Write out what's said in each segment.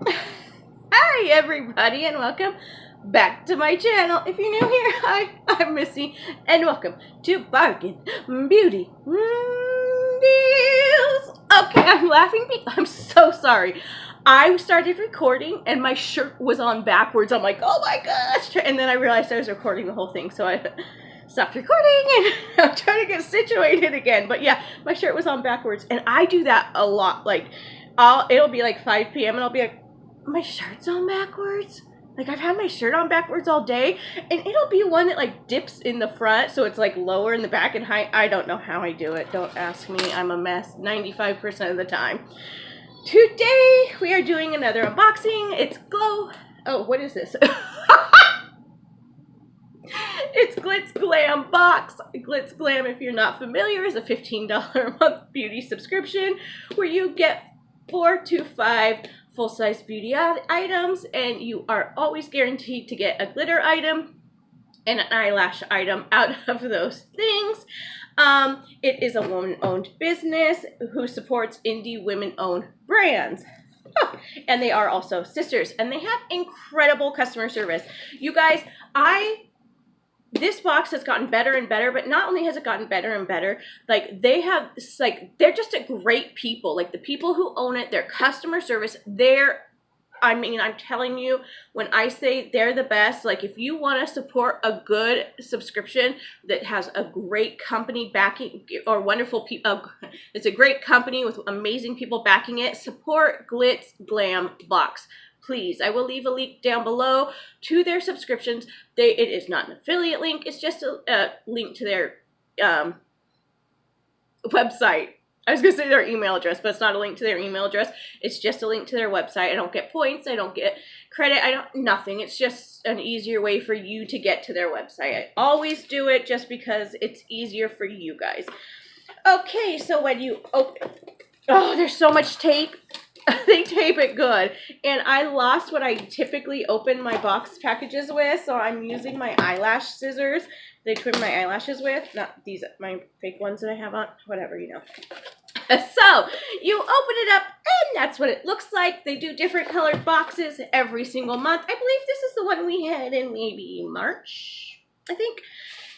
Hi everybody and welcome back to my channel. If you're new here, hi, I'm Missy and welcome to Bargain Beauty Deals. Okay, I'm laughing because I'm so sorry. I started recording and my shirt was on backwards. I'm like, oh my gosh. And then I realized I was recording the whole thing, so I stopped recording and I'm trying to get situated again. But yeah, my shirt was on backwards and I do that a lot. Like it'll be like 5 p.m. and I'll be like, my shirt's on backwards. Like I've had my shirt on backwards all day, and it'll be one that like dips in the front, so it's like lower in the back and high. I don't know how I do it. Don't ask me. I'm a mess 95% of the time. Today we are doing another unboxing. It's Glow. Oh, what is this? It's Glitz Glam box. Glitz Glam, if you're not familiar, is a $15 a month beauty subscription where you get 4 to 5 full-size beauty items, and you are always guaranteed to get a glitter item and an eyelash item out of those things. It is a woman-owned business who supports indie women-owned brands. And they are also sisters, and they have incredible customer service. You guys, this box has gotten better and better, but not only has it gotten better and better, like they're just a great people. Like the people who own it, their customer service, I'm telling you, when I say they're the best, like if you want to support a good subscription that has a great company backing or wonderful people, it's a great company with amazing people backing it, support Glitz Glam box. Please, I will leave a link down below to their subscriptions. It is not an affiliate link. It's just a link to their website. I was going to say their email address, but it's not a link to their email address. It's just a link to their website. I don't get points. I don't get credit. Nothing. It's just an easier way for you to get to their website. I always do it just because it's easier for you guys. Okay, so when you open, oh, there's so much tape. They tape it good, and I lost what I typically open my box packages with, so I'm using my eyelash scissors. They trim my eyelashes with, not these, my fake ones that I have on, whatever, you know. So, you open it up, and that's what it looks like. They do different colored boxes every single month. I believe this is the one we had in maybe March, I think.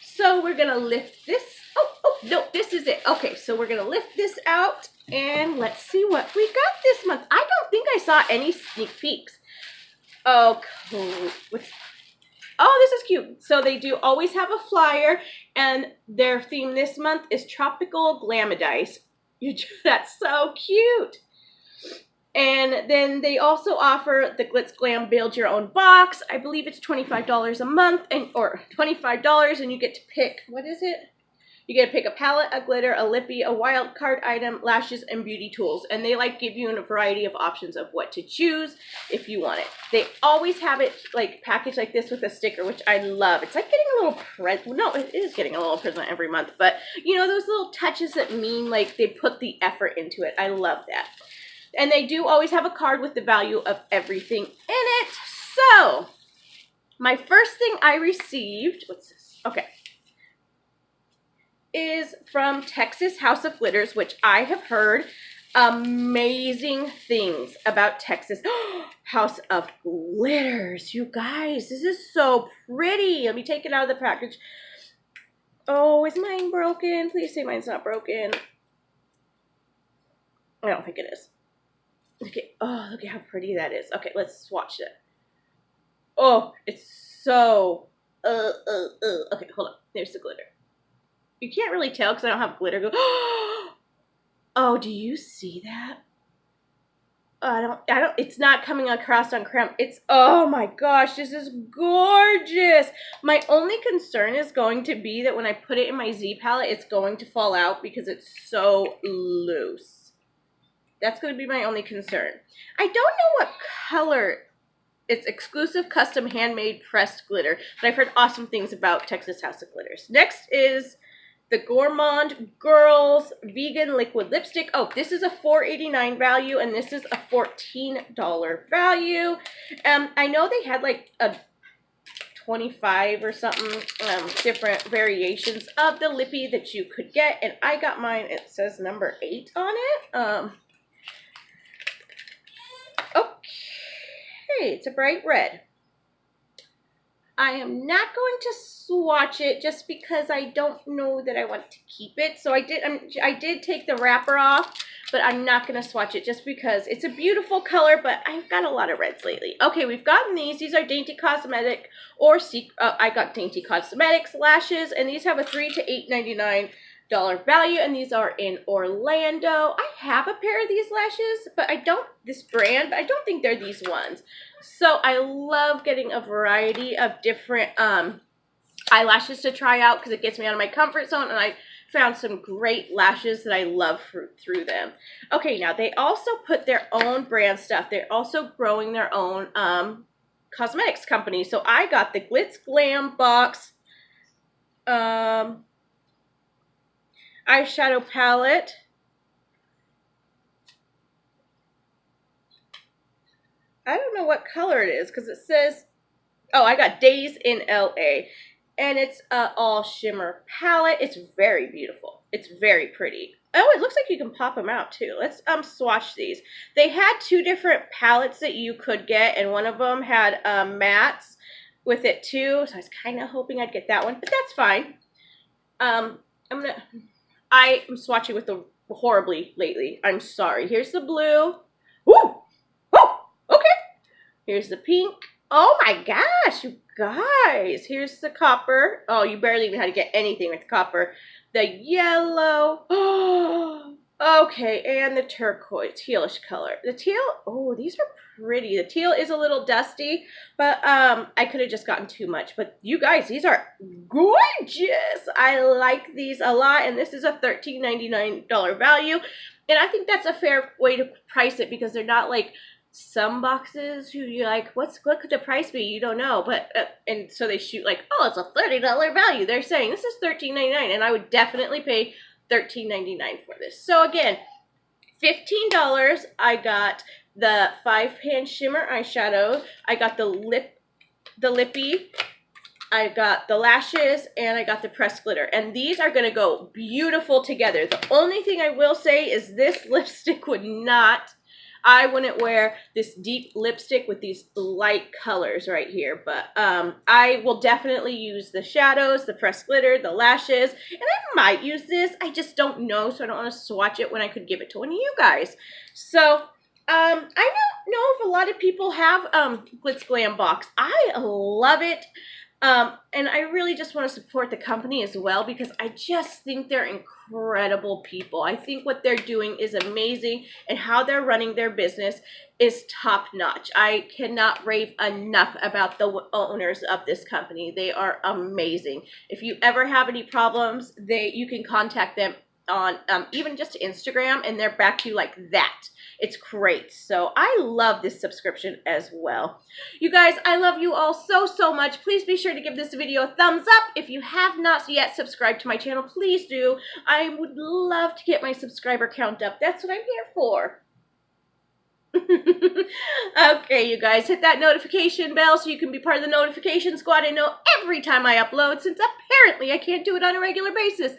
So, we're going to lift this. Oh, no, this is it. Okay, so we're going to lift this out, and let's see what we got this month. I don't think I saw any sneak peeks. Oh, cool. Oh, this is cute. So they do always have a flyer, and their theme this month is Tropical Glamadice. That's so cute. And then they also offer the Glitz Glam Build Your Own Box. I believe it's $25 a month, or $25, and you get to pick, what is it? You get to pick a palette, a glitter, a lippy, a wild card item, lashes, and beauty tools. And they give you a variety of options of what to choose if you want it. They always have it packaged like this with a sticker, which I love. It's like getting a little present. No, it is getting a little present every month. But, you know, those little touches that mean they put the effort into it. I love that. And they do always have a card with the value of everything in it. So, my first thing I received, what's this? Okay. Is from Texas House of Glitters, which I have heard amazing things about Texas House of Glitters. You guys, this is so pretty. Let me take it out of the package. Oh, is mine broken? Please say mine's not broken. I don't think it is. Look at how pretty that is. Okay, let's swatch it. Oh, it's so okay, hold on. There's the glitter. You can't really tell because I don't have glitter. Oh, do you see that? I don't, it's not coming across on creme. Oh my gosh, this is gorgeous. My only concern is going to be that when I put it in my Z palette, it's going to fall out because it's so loose. That's going to be my only concern. I don't know what color. It's exclusive, custom, handmade, pressed glitter. But I've heard awesome things about Texas House of Glitters. Next is the Gourmand Girls Vegan Liquid Lipstick. Oh, this is a $4.89 value, and this is a $14 value. I know they had a 25 or something different variations of the lippy that you could get, and I got mine. It says number 8 on it. Okay. Okay, it's a bright red. I am not going to swatch it just because I don't know that I want to keep it. So I did take the wrapper off, but I'm not going to swatch it just because it's a beautiful color, but I've got a lot of reds lately. Okay, we've gotten these. These are Dainty Cosmetic or I got Dainty Cosmetics lashes, and these have a $3 to $8.99 value, and these are in Orlando. I have a pair of these lashes, but this brand, but I don't think they're these ones. So I love getting a variety of different eyelashes to try out because it gets me out of my comfort zone, and I found some great lashes that I love through them. Okay, now they also put their own brand stuff. They're also growing their own cosmetics company. So I got the Glitz Glam box eyeshadow palette. I don't know what color it is because it says, oh, I got Days in LA. And it's all shimmer palette. It's very beautiful. It's very pretty. Oh, it looks like you can pop them out too. Let's swatch these. They had two different palettes that you could get, and one of them had mattes with it too. So I was kind of hoping I'd get that one, but that's fine. I am swatching with the horribly lately. I'm sorry. Here's the blue. Woo! Oh, okay. Here's the pink. Oh my gosh, you guys. Here's the copper. Oh, you barely even had to get anything with copper. The yellow. Oh, okay, and the turquoise, tealish color. The teal, oh, these are pretty. The teal is a little dusty, but I could have just gotten too much. But you guys, these are gorgeous. I like these a lot, and this is a $13.99 value. And I think that's a fair way to price it because they're not like some boxes who you're like, what could the price be? You don't know. But and so they shoot like, oh, it's a $30 value. They're saying this is $13.99, and I would definitely pay $13.99 for this. So again, $15. I got the 5-pan shimmer eyeshadow. I got the lippy. I got the lashes, and I got the pressed glitter. And these are going to go beautiful together. The only thing I will say is this lipstick would not, I wouldn't wear this deep lipstick with these light colors right here. But I will definitely use the shadows, the pressed glitter, the lashes. And I might use this. I just don't know, so I don't want to swatch it when I could give it to one of you guys. So I don't know if a lot of people have Glitz Glam box. I love it. And I really just want to support the company as well because I just think they're incredible people. I think what they're doing is amazing, and how they're running their business is top notch. I cannot rave enough about the owners of this company. They are amazing. If you ever have any problems, you can contact them on even just Instagram, and they're back to you like that. It's great. So I love this subscription as well. You guys, I love you all so, so much. Please be sure to give this video a thumbs up. If you have not yet subscribed to my channel, please do. I would love to get my subscriber count up. That's what I'm here for. Okay, you guys, hit that notification bell so you can be part of the notification squad and know every time I upload, since apparently I can't do it on a regular basis.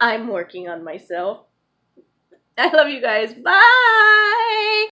I'm working on myself. I love you guys. Bye!